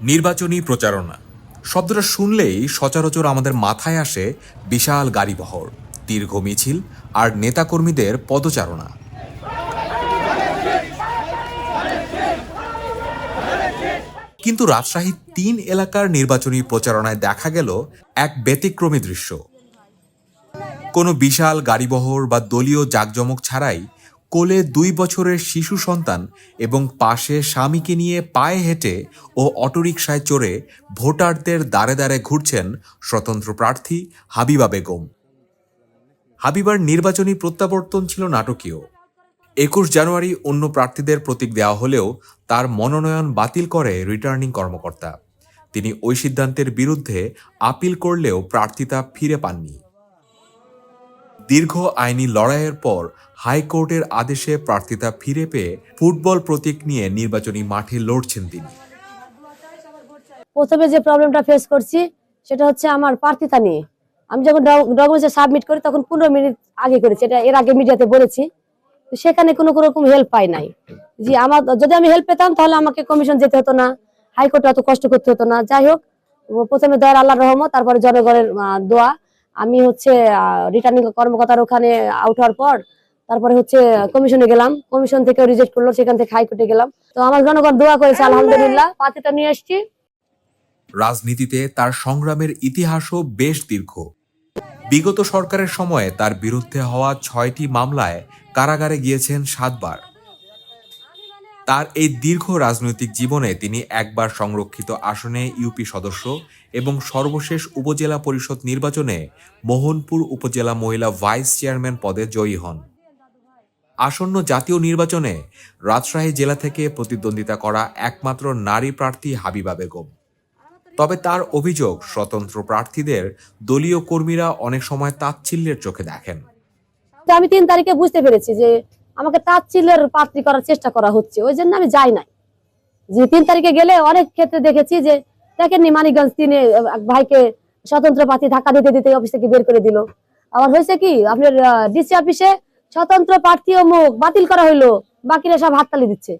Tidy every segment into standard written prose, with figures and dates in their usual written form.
নির্বাচনী প্রচারণা শব্দটা শুনলেই সচরাচর আমাদের মাথায় আসে বিশাল গাড়িবহর, দীর্ঘ মিছিল আর নেতাকর্মীদের পদচারণা। কিন্তু রাজশাহী ৩ এলাকার নির্বাচনী প্রচারণায় দেখা গেল এক ব্যতিক্রমী দৃশ্য। কোনো বিশাল গাড়িবহর বা দলীয় জাঁকজমক ছাড়াই কোলে ২ বছরের শিশু সন্তান এবং পাশে স্বামীকে নিয়ে পায়ে হেঁটে ও অটোরিকশায় চড়ে ভোটারদের দ্বারে দ্বারে ঘুরছেন স্বতন্ত্র প্রার্থী হাবিবা বেগম। হাবিবার নির্বাচনী প্রত্যাবর্তন ছিল নাটকীয়। ২১ জানুয়ারি অন্য প্রার্থীদের প্রতীক দেওয়া হলেও তার মনোনয়ন বাতিল করে রিটার্নিং কর্মকর্তা। তিনি ওই সিদ্ধান্তের বিরুদ্ধে আপিল করলেও প্রার্থিতা ফিরে পাননি। দীর্ঘ আইনি লড়াইয়ের পর হাইকোর্টের আদেশে প্রার্থিতা ফিরে পেয়ে ফুটবল প্রতীক নিয়ে নির্বাচনী মাঠে লড়ছেন তিনি। প্রথমে যে প্রবলেমটা ফেস করছি সেটা হচ্ছে আমার প্রার্থিতা নিয়ে। আমি যখন ডকুমেন্টস সাবমিট করি তখন 15 মিনিট আগে করেছি, এটা এর আগে মিডিয়াতে বলেছি। সেখানে কোনো রকম হেল্প পাই নাই। যে আমার যদি আমি হেল্প পেতাম তাহলে আমাকে কমিশন যেতে হতো না, হাইকোর্টে অত কষ্ট করতে হতো না। যাই হোক, প্রথমে দয়ার আল্লাহর রহমত, তারপরে জনগণের দোয়া। আমি হচ্ছে রিটার্নিং কর্মকর্তার ওখানে আউট হওয়ার পর তারপরে হচ্ছে কমিশনে গেলাম, কমিশন থেকে রিজেক্ট করলো, সেখান থেকে হাইকোর্টে গেলাম। তো আমার জনগণ দোয়া করেছে, আলহামদুলিল্লাহ প্রার্থিতা নিয়ে এসেছি। রাজনীতিতে তার সংগ্রামের ইতিহাসও বেশ দীর্ঘ। বিগত সরকারের সময়ে তার বিরুদ্ধে হওয়া ৬টি মামলায় কারাগারে গিয়েছেন ৭ বার। তার এই দীর্ঘ রাজনৈতিক জীবনে তিনি একবার সংরক্ষিত আসনে ইউপি সদস্য এবং সর্বশেষ উপজেলা পরিষদ নির্বাচনে মোহনপুর উপজেলা মহিলা ভাইস চেয়ারম্যান পদে জয়ী হন। আসন্ন জাতীয় নির্বাচনে রাজশাহী জেলা থেকে প্রতিদ্বন্দ্বিতা করা একমাত্র নারী প্রার্থী হাবিবা বেগম। তবে তার অভিযোগ, স্বতন্ত্র প্রার্থীদের দলীয় কর্মীরা অনেক সময় তাচ্ছিল্যের চোখে দেখেন। আমি ৩ তারিখে বুঝতে পেরেছি যে আমাকে তাচ্ছিল্যের প্রার্থী করার চেষ্টা করা হচ্ছে, ওই জন্য আমি যাই নাই। যে ৩ তারিখে গেলে অনেক ক্ষেত্রে দেখেছি যে দেখেননি, মানিকগঞ্জ ৩-এ এক ভাইকে স্বতন্ত্র প্রার্থী ধাক্কা দিতে দিতে অফিস থেকে বের করে দিল। আবার হয়েছে কি, আপনার ডিসি অফিসে স্বতন্ত্র প্রার্থী মুখ বাতিল করা হইলো, বাকিরা সব হাততালি দিচ্ছে।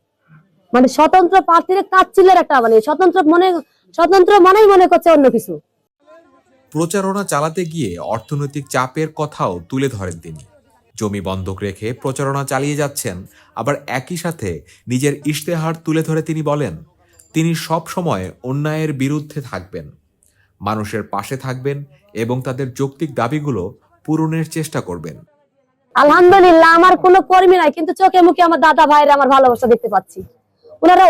মানে স্বতন্ত্র প্রার্থীর তাচ্ছিল্যের একটা, মানে স্বতন্ত্র মনেই মনে করছে অন্য কিছু। প্রচারণা চালাতে গিয়ে অর্থনৈতিক চাপের কথাও তুলে ধরেন তিনি। জমি বন্ধক রেখে প্রচারণা চালিয়ে যাচ্ছেন, আবার একই সাথে নিজের ইশতেহার তুলে ধরে তিনি বলেন তিনি সব সময় অন্যায়ের বিরুদ্ধে থাকবেন, মানুষের পাশে থাকবেন এবং তাদের যৌক্তিক দাবিগুলো পূরণের চেষ্টা করবেন। আলহামদুলিল্লাহ আমার কোনো কর্মী নাই, কিন্তু চোখে মুখে আমার দাদা ভাইরা আমার ভালোবাসা দেখতে পাচ্ছি। ওনারা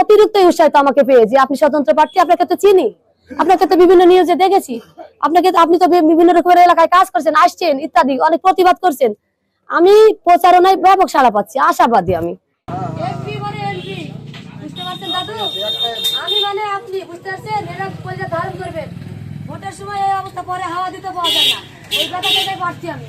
অতিরিক্ত উৎসাহিত আমাকে পেয়ে, যে আপনি স্বতন্ত্র প্রার্থী, আপনাকে তো চিনি, আপনাকে তো বিভিন্ন নিউজে দেখেছি, আপনি তো বিভিন্ন রকমের এলাকায় কাজ করছেন, আসছেন ইত্যাদি, অনেক প্রতিবাদ করছেন। আমি প্রচারণায় ব্যাপক সাড়া পাচ্ছি, আশাবাদী আমি। আপনি বুঝতে পারছেন, এরা ধারণ করবেন, ভোটের সময় এই অবস্থা, পরে হাওয়া দিতে পাওয়া যায় না, এই কথাটাই পারছি আমি।